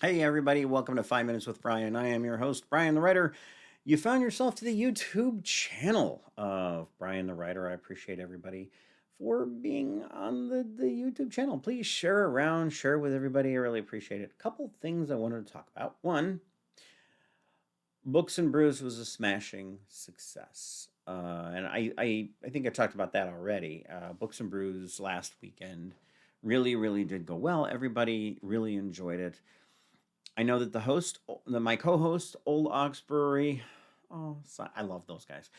Hey, everybody, welcome to 5 Minutes with Brian. I am your host, Brian the Writer. You found yourself to the YouTube channel of Brian the Writer. I appreciate everybody for being on the YouTube channel. Please share around, share with everybody. I really appreciate it. A couple things I wanted to talk about. One, Books and Brews was a smashing success. And I think I talked about that already. Books and Brews last weekend really did go well. Everybody really enjoyed it. I know that my co-host, Old Ox Brewery, I love those guys.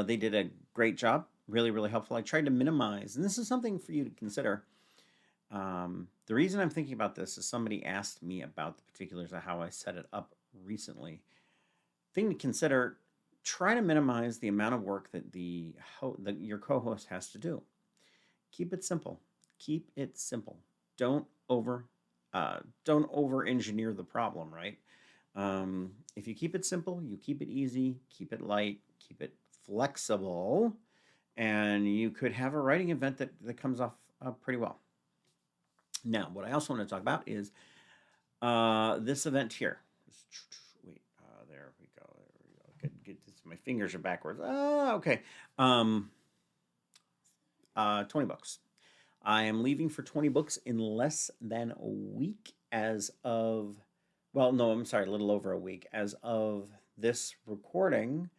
They did a great job, really helpful. I tried to minimize, and this is something for you to consider. The reason I'm thinking about this is somebody asked me about the particulars of how I set it up recently. Thing to consider: try to minimize the amount of work that your co-host has to do. Keep it simple. Keep it simple. Don't over don't over engineer the problem, right? If you keep it simple, you keep it easy, keep it light, keep it flexible, and you could have a writing event that comes off pretty well. Now, what I also want to talk about is this event here. Wait, there we go. There we go. Get this. My fingers are backwards. Okay. Um, 20 bucks. I am leaving for 20 books in less than a week as of, well, no, I'm sorry, a little over a week. As of this recording,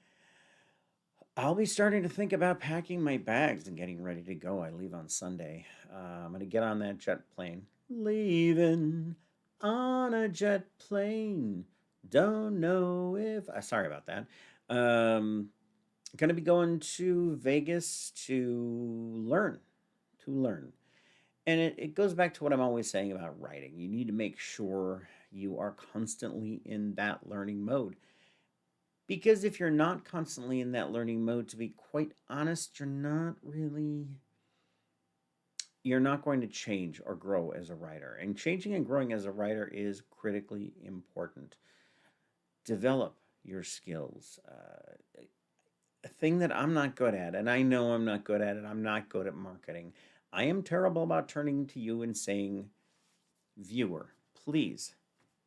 I'll be starting to think about packing my bags and getting ready to go. I leave on Sunday. I'm going to get on that jet plane. Leaving on a jet plane. Don't know if. Sorry about that. Um, going to be going to Vegas to learn. To learn. And it goes back to what I'm always saying about writing. You need to make sure you are constantly in that learning mode. Because if you're not constantly in that learning mode, to be quite honest, you're not going to change or grow as a writer. And changing and growing as a writer is critically important. Develop your skills. A thing that I'm not good at, and I know I'm not good at it, I'm not good at marketing. I am terrible about turning to you and saying, viewer, please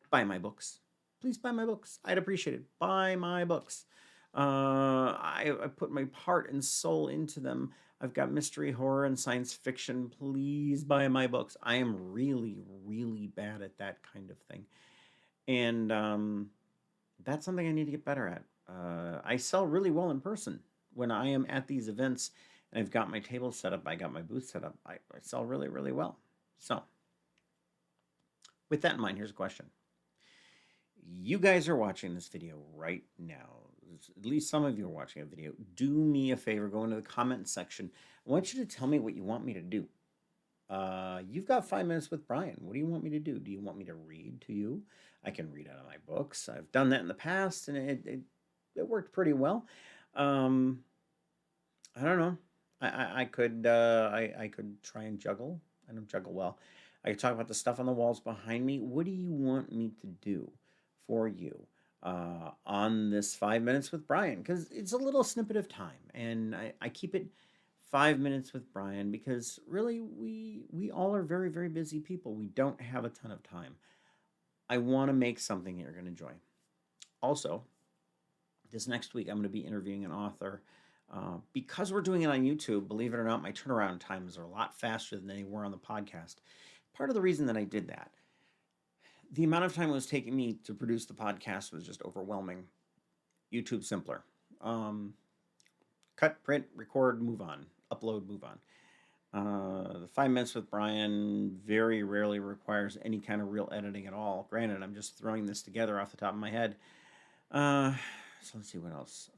buy my books. Please buy my books. I'd appreciate it. Buy my books. I put my heart and soul into them. I've got mystery, horror, and science fiction. Please buy my books. I am really bad at that kind of thing. And that's something I need to get better at. I sell really well in person when I am at these events and I've got my table set up. I got my booth set up. I sell really well. So, with that in mind, here's a question. You guys are watching this video right now. At least some of you are watching a video. Do me a favor, go into the comment section. I want you to tell me what you want me to do. You've got 5 minutes with Brian. What do you want me to do? Do you want me to read to you? I can read out of my books. I've done that in the past, and it worked pretty well. Um, I don't know. I could try and juggle. I don't juggle well. I could talk about the stuff on the walls behind me. What do you want me to do for you on this 5 minutes with Brian? Because it's a little snippet of time, and I keep it 5 minutes with Brian because really we all are very busy people. We don't have a ton of time. I want to make something that you're going to enjoy. Also, this next week I'm going to be interviewing an author. Because we're doing it on YouTube, believe it or not, my turnaround times are a lot faster than they were on the podcast. Part of the reason that I did that, the amount of time it was taking me to produce the podcast was just overwhelming. YouTube simpler. Um, Cut, print, record, move on. Upload, move on. The 5 minutes with Brian very rarely requires any kind of real editing at all. Granted, I'm just throwing this together off the top of my head. Uh, so let's see what else.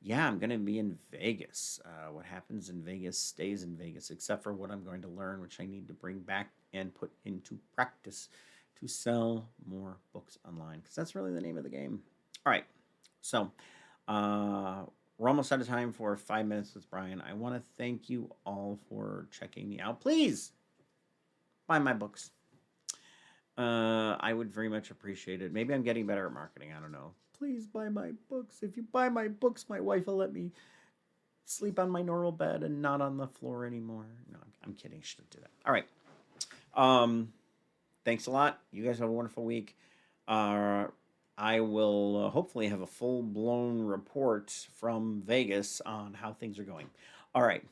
Yeah, I'm going to be in Vegas. What happens in Vegas stays in Vegas, except for what I'm going to learn, which I need to bring back and put into practice to sell more books online, because that's really the name of the game. All right, so uh, we're almost out of time for 5 minutes with Brian. I want to thank you all for checking me out. Please buy my books. I would very much appreciate it. Maybe I'm getting better at marketing. I don't know. Please buy my books. If you buy my books, my wife will let me sleep on my normal bed and not on the floor anymore. No, I'm kidding. She should do that. All right. Um, Thanks a lot. You guys have a wonderful week. Uh, I will hopefully have a full blown report from Vegas on how things are going. All right.